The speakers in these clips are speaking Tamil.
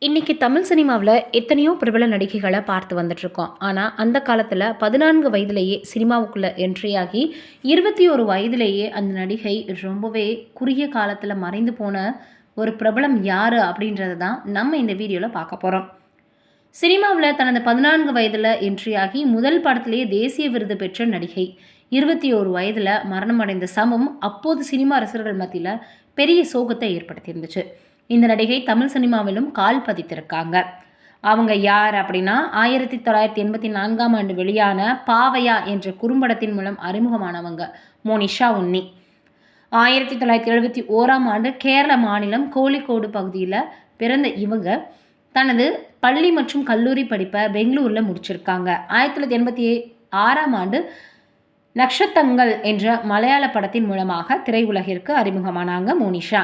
இன்னைக்கு தமிழ் சினிமாவில் எத்தனையோ பிரபல நடிகைகளை பார்த்து வந்துட்ருக்கோம். ஆனால் அந்த காலத்தில் 14 வயதிலேயே சினிமாவுக்குள்ளே என்ட்ரி ஆகி 21 வயதிலேயே அந்த நடிகை ரொம்பவே குறுகிய காலத்தில் மறைந்து போன ஒரு பிரபலம் யார் அப்படின்றது தான் நம்ம இந்த வீடியோவில் பார்க்க போகிறோம். சினிமாவில் தனது 14 வயதில் என்ட்ரி ஆகி முதல் படத்திலேயே தேசிய விருது பெற்ற நடிகை 21 வயதில் மரணமடைந்த சம்பவம் அப்போது சினிமா ரசிகர்கள் மத்தியில் பெரிய சோகத்தை ஏற்படுத்தியிருந்துச்சு. இந்த நடிகை தமிழ் சினிமாவிலும் கால் பதித்திருக்காங்க. அவங்க யார் அப்படின்னா 1984ஆம் ஆண்டு வெளியான பாவையா என்ற குறும்படத்தின் மூலம் அறிமுகமானவங்க மோனிஷா உன்னி. 1971ஆம் ஆண்டு கேரள மாநிலம் கோழிக்கோடு பகுதியில் பிறந்த இவங்க தனது பள்ளி மற்றும் கல்லூரி படிப்பை பெங்களூரில் முடிச்சிருக்காங்க. 1986ஆம் ஆண்டு நக்ஷத்தங்கள் என்ற மலையாள படத்தின் மூலமாக திரையுலகிற்கு அறிமுகமானாங்க மோனிஷா.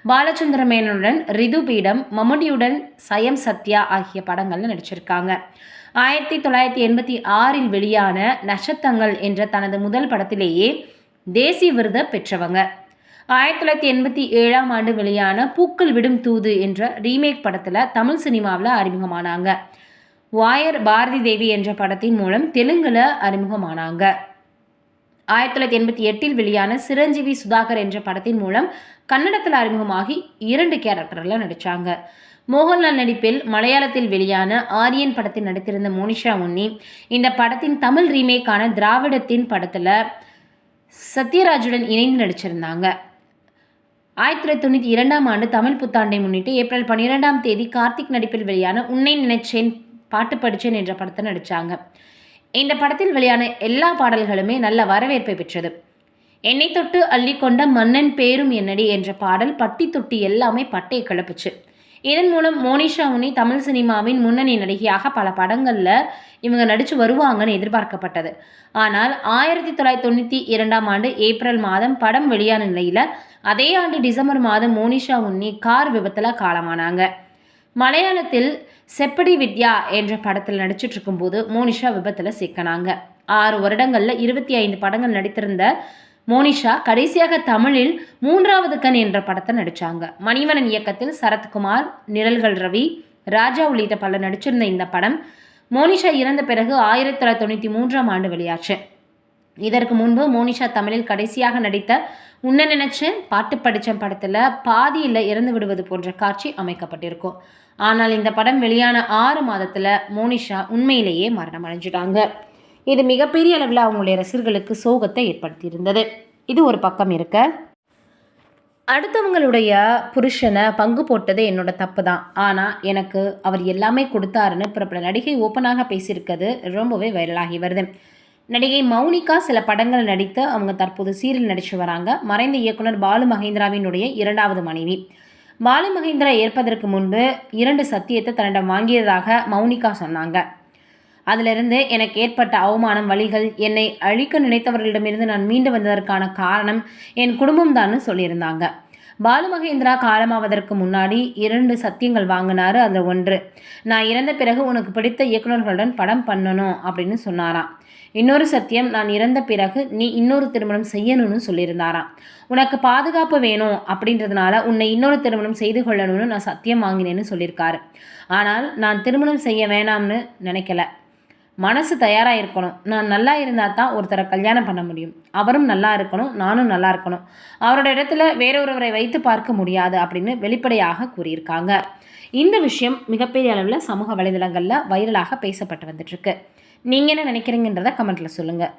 பாலச்சந்திர மேனனுடன் ரிதுபீடம், மம்முடியுடன் சயம் சத்யா ஆகிய படங்கள்ல நடிச்சிருக்காங்க. 1986இல் வெளியான நட்சத்தங்கள் என்ற தனது முதல் படத்திலேயே தேசிய விருதை பெற்றவங்க. 1987ஆம் ஆண்டு வெளியான பூக்கள் விடும் தூது என்ற ரீமேக் படத்தில் தமிழ் சினிமாவில் அறிமுகமானாங்க. வாயர் பாரதி தேவி என்ற படத்தின் மூலம் தெலுங்குல அறிமுகமானாங்க. 1988இல் வெளியான சிரஞ்சீவி சுதாகர் என்ற படத்தின் மூலம் கன்னடத்தில் அறிமுகமாகி 2 கேரக்டரில் நடித்தாங்க. மோகன்லால் நடிப்பில் மலையாளத்தில் வெளியான ஆரியன் படத்தில் நடித்திருந்த மோனிஷா உன்னி இந்த படத்தின் தமிழ் ரீமேக்கான திராவிடத்தின் படத்தில் சத்யராஜுடன் இணைந்து நடிச்சிருந்தாங்க. 1992ஆம் ஆண்டு தமிழ் புத்தாண்டை முன்னிட்டு ஏப்ரல் 12ஆம் தேதி கார்த்திக் நடிப்பில் வெளியான உன்னை நினைச்சேன் பாட்டு படித்தேன் என்ற படத்தை நடித்தாங்க. இந்த படத்தில் வெளியான எல்லா பாடல்களுமே நல்ல வரவேற்பை பெற்றது. என்னை தொட்டு அள்ளிக்கொண்ட மன்னன் பேரும் என்னடி என்ற பாடல் பட்டி தொட்டி எல்லாமே பட்டை கிளப்புச்சு. இதன் மூலம் மோனிஷா உன்னி தமிழ் சினிமாவின் முன்னணி நடிகையாக பல படங்களில் இவங்க நடித்து வருவாங்கன்னு எதிர்பார்க்கப்பட்டது. ஆனால் 1992ஆம் ஆண்டு ஏப்ரல் மாதம் படம் வெளியான நிலையில் அதே ஆண்டு டிசம்பர் மாதம் மோனிஷா உன்னி கார் விபத்தில் காலமானாங்க. மலையாளத்தில் செப்படி வித்யா என்ற படத்தில் நடிச்சிட்டு இருக்கும்போது மோனிஷா விபத்தில் சிக்கினாங்க. 6 வருடங்களில் 25 படங்கள் நடித்திருந்த மோனிஷா கடைசியாக தமிழில் 3வது கண் என்ற படத்தை நடித்தாங்க. மணிவண்ணன் இயக்கத்தில் சரத்குமார், நிழல்கள் ரவி, ராஜா உள்ளிட்ட பலர் நடிச்சிருந்த இந்த படம் மோனிஷா இறந்த பிறகு 1993ஆம் ஆண்டு வெளியாச்சு. இதற்கு முன்பு மோனிஷா தமிழில் கடைசியாக நடித்த உன்ன நினைச்சேன் பாட்டு படித்தேன் படத்தில் பாதியில் இறந்து விடுவது போன்ற காட்சி அமைக்கப்பட்டிருக்கும். ஆனால் இந்த படம் வெளியான 6 மாதத்தில் மோனிஷா உண்மையிலேயே மரணம் அடைஞ்சிட்டாங்க. இது மிகப்பெரிய அளவில் அவங்களுடைய ரசிகர்களுக்கு சோகத்தை ஏற்படுத்தியிருந்தது. இது ஒரு பக்கம் இருக்க, அடுத்தவங்களுடைய புருஷனை பங்கு போட்டது என்னோட தப்பு தான், ஆனால் எனக்கு அவர் எல்லாமே கொடுத்தாருன்னு பிரபல நடிகை ஓப்பனாக பேசியிருக்கிறது ரொம்பவே வைரலாகி வருது. நடிகை மௌனிகா சில படங்கள் நடித்து அவங்க தற்போது சீரியல் நடித்து வராங்க. மறைந்த இயக்குனர் பாலு மகேந்திராவினுடைய 2வது மனைவி. பாலு மகேந்திரா ஏற்பதற்கு முன்பு 2 சத்தியத்தை தன்னிடம் வாங்கியதாக மௌனிகா சொன்னாங்க. அதிலிருந்து எனக்கு ஏற்பட்ட அவமானம், வலிகள், என்னை அழிக்க நினைத்தவர்களிடமிருந்து நான் மீண்டு வந்ததற்கான காரணம் என் குடும்பம் தான் சொல்லியிருந்தாங்க. பாலு மகேந்திரா காலமாவதற்கு முன்னாடி 2 சத்தியங்கள் வாங்கினாரு. அதில் ஒன்று, நான் இறந்த பிறகு உனக்கு பிடித்த இயக்குநர்களுடன் படம் பண்ணணும் அப்படின்னு சொன்னாராம். இன்னொரு சத்தியம், நான் இறந்த பிறகு நீ இன்னொரு திருமணம் செய்யணும்னு சொல்லியிருந்தாராம். உனக்கு பாதுகாப்பு வேணும் அப்படின்றதுனால உன்னை இன்னொரு திருமணம் செய்து கொள்ளணும்னு நான் சத்தியம் வாங்கினேன்னு சொல்லியிருக்காரு. ஆனால் நான் திருமணம் செய்ய வேணாம்னு நினைக்கல. மனசு தயாராக இருக்கணும். நான் நல்லா இருந்தால் தான் ஒருத்தரை கல்யாணம் பண்ண முடியும். அவரும் நல்லா இருக்கணும், நானும் நல்லா இருக்கணும். அவரோட இடத்துல வேறொருவரை வைத்து பார்க்க முடியாது அப்படின்னு வெளிப்படையாக கூறியிருக்காங்க. இந்த விஷயம் மிகப்பெரிய அளவில் சமூக வலைதளங்களில் வைரலாக பேசப்பட்டு வந்துட்டுருக்கு. நீங்கள் என்ன நினைக்கிறீங்கன்றதை கமெண்ட்டில் சொல்லுங்கள்.